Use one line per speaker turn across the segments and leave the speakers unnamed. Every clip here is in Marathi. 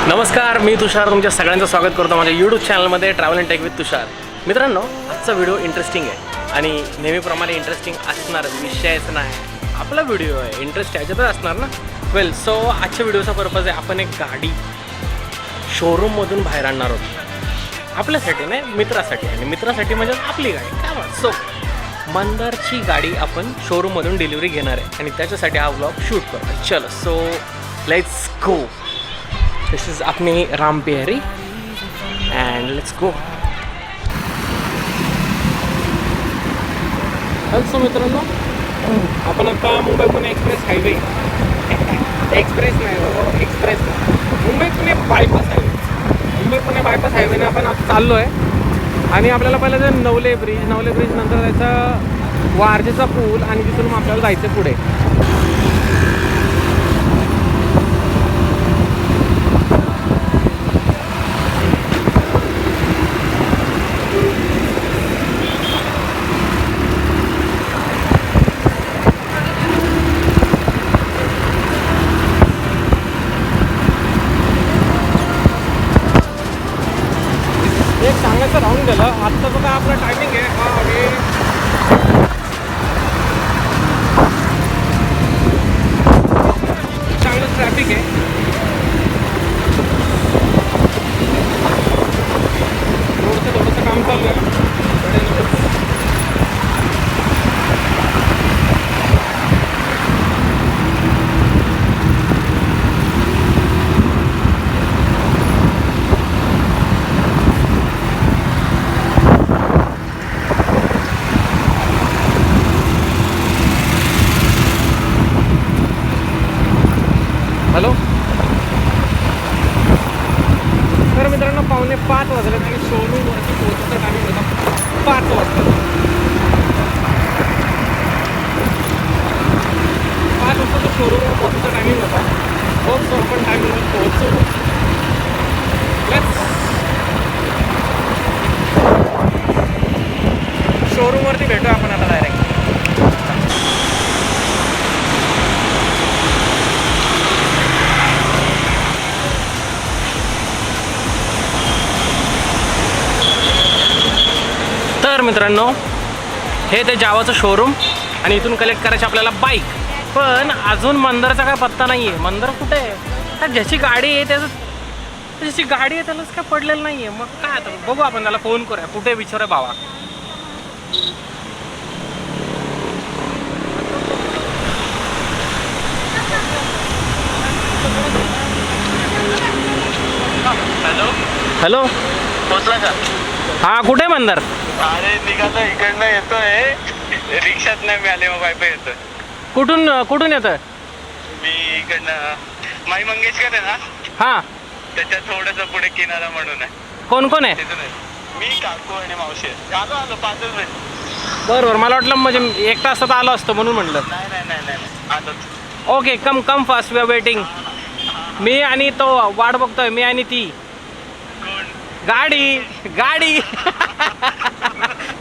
नमस्कार, मी तुषार तुमच्या सगळ्यांचं स्वागत करतो माझ्या यूट्यूब चॅनलमध्ये ट्रॅव्हल अँड टेक विथ तुषार. मित्रांनो, आजचा व्हिडिओ इंटरेस्टिंग आहे आणि नेहमीप्रमाणे इंटरेस्टिंग असणार, विषयच नाही. आपला व्हिडिओ आहे, इंटरेस्ट याच्यातच असणार ना. वेल, सो आजच्या व्हिडिओचा पर्पज आहे, आपण एक गाडी शोरूममधून बाहेर आणणार आहोत. आपल्यासाठी नाही, मित्रासाठी. आणि मित्रासाठी म्हणजे आपली गाडी काय म्हणत. सो मंदारची गाडी आपण शोरूममधून डिलिव्हरी घेणार आहे आणि त्याच्यासाठी हा व्लॉग शूट करतो. चलो, so let's go. This is अपनी राम पेहरी अँड लेट्स गो. सो मित्रांनो, आपण आता Mumbai Pune express highway express Mumbai Pune bypass हायवेने आपण आता चाललो आहे. आणि आपल्याला पहिलं जे नवले ब्रिज नंतर त्याचा वारजेचा पूल आणि तिथून मग आपल्याला जायचं पुढे. एक सांगायचं राहून गेलं, आत्ताचं काय आपलं टायमिंग आहे चांगलं ट्रॅफिक आहे. थोडंसं काम चालू आहे. हॅलो. तर मित्रांनो, 4:45 वाजले आणि शोरूमवरती पोहोचायचा टायमिंग होता 5 वाजता. 5 वाजता तो शोरूमवर पोहोचायचा टायमिंग होता. होप सो आपण टायमिंगवर पोहोचतो. शोरूमवरती भेटू आपण आता डायरेक्ट. तर मित्रांनो, हे ते जावाचं शोरूम आणि इथून कलेक्ट करायची आपल्याला बाईक. पण अजून मंदारचा काय पत्ता नाही आहे. मंदार कुठे आहे? तर ज्याची गाडी आहे त्यालाच काय पडलेलं नाही आहे. मग काय आता बघू, आपण त्याला फोन करूया. कुठे विचारूया भावा.
Hello
hello.
पोचला का?
हां, कुठे मंदार?
अरे निघालो, इकडनं येतोय. रिक्षात नाही मिळाले, मग वायफाय येतोय.
कुठून येतं?
मी इकडनं माई मंगेशकर आहे ना,
हां.
त्याच्या थोडंसं पुढे किनारा म्हणून आहे.
कोण कोण आहे?
तिथून आहे. मी, काकू आणि मावशी आहे. आलो 5 मिनिट.
बरोबर, मला वाटलं म्हणजे 1 तासात आलो असतो म्हणून म्हणलं.
नाही आलोच.
Okay, come fast, we are waiting. मी आणि तो वाट बघतोय, मी आणि ती
कोण?
गाडी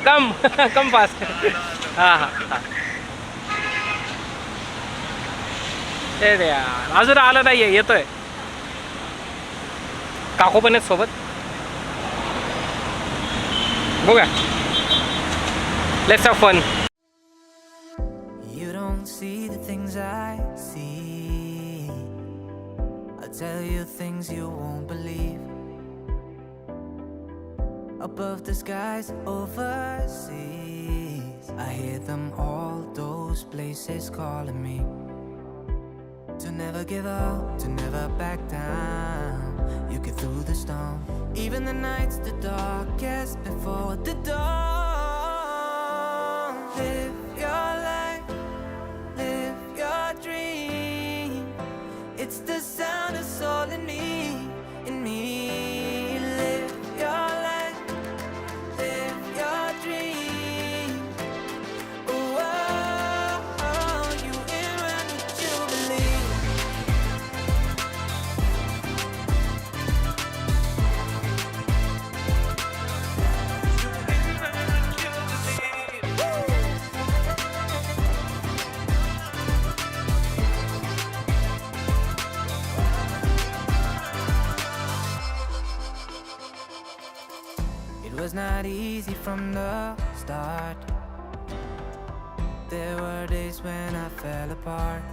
कम फास्ट. हां. ते यार, अजून आलं नाही आहे, येतोय. काकू पण आहेत सोबत. बघा, let's have fun.
You don't see the things I see. I'll tell you things you won't believe. Above the skies overseas, I hear them all, those places calling me. To never give up, to never back down. You get through the storm, even the nights the darkest before the dawn. Live your life, live your dream. It's the sound of soul in me, in me. Live your life, live your dream. Oh, you in when you believe. You in when you believe. was not easy from the start. There were days when I fell apart.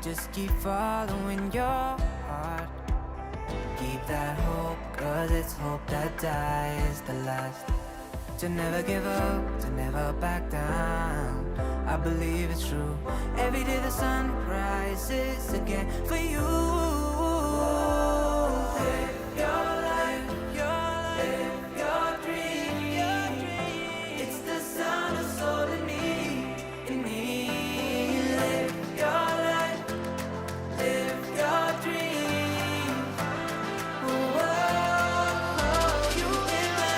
Just keep following your heart. Keep that hope, 'cause it's hope that dies the last. To never give up, to never back down. I believe it's true. Every day the sun rises again for you. Live your life, live your dream. It's the sun of soul in me, in me. Live your life, live your dream. Whoa, you in my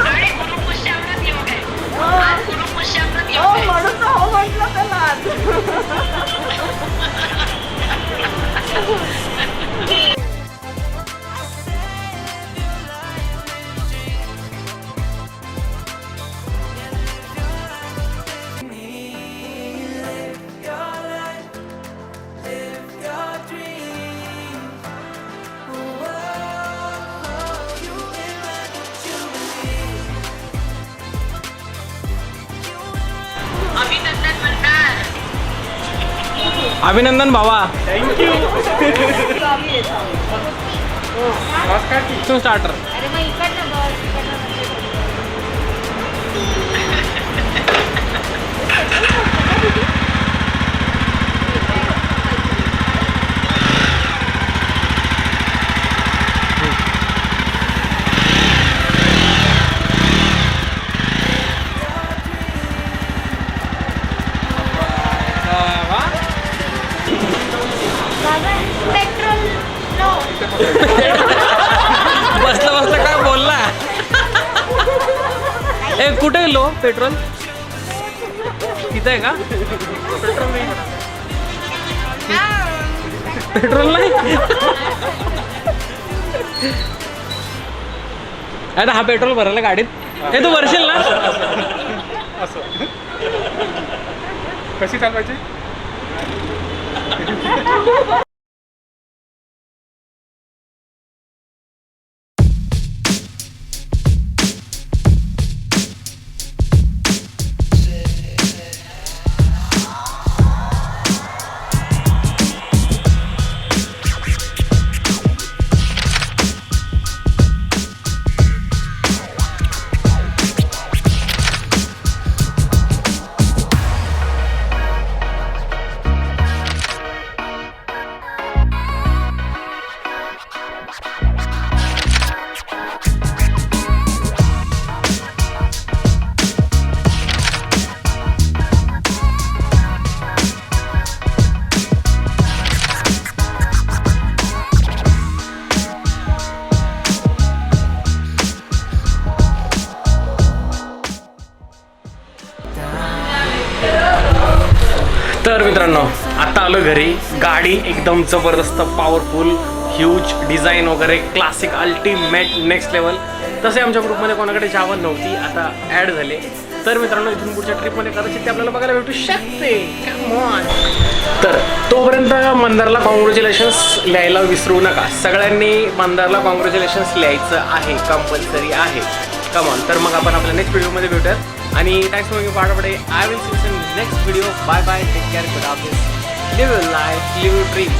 आणि गुरु पुष्यावरच योग आहे. आज गुरु पुष्यावरच योग आहे.
म्हणून तर हो म्हटलं त्याला.
अभिनंदन मंदार.
अभिनंदन भावा. तू स्टार्टर.
अरे मग इकडनं बस, इकडनं
पेट्रोल नो.
बसला बसला काय बोलला. ए कुठे लो पेट्रोल तिथं आहे का. पेट्रोल नाही. अरे हा पेट्रोल भरायला गाडीत. हे तू भरशील ना.
असं कशी चालवायची.
तर मित्रांनो आता आलो घरी. गाडी एकदम जबरदस्त, पॉवरफुल, ह्यूज, डिझाईन वगैरे क्लासिक, अल्टिमेट, नेक्स्ट लेवल. तसे आमच्या ग्रुपमध्ये कोणाकडे जावं नव्हती, आता ॲड झाले. तर मित्रांनो इथून पुढच्या ट्रिपमध्ये कदाचित ते आपल्याला बघायला भेटू शकते. तर तोपर्यंत मंदारला कॉंग्रॅच्युलेशन्स लिहायला विसरू नका. सगळ्यांनी मंदारला कॉंग्रॅच्युलेशन्स लिहायचं आहे, कंपल्सरी आहे. कमॉन. तर मग आपण आपल्या नेक्स्ट व्हिडिओमध्ये भेटूयात. आणि थँक्स फॉर वॉचिंग पार्टकडे. I will see you in next video. Bye bye. Take care. Good afternoon. Live your life, live your dream.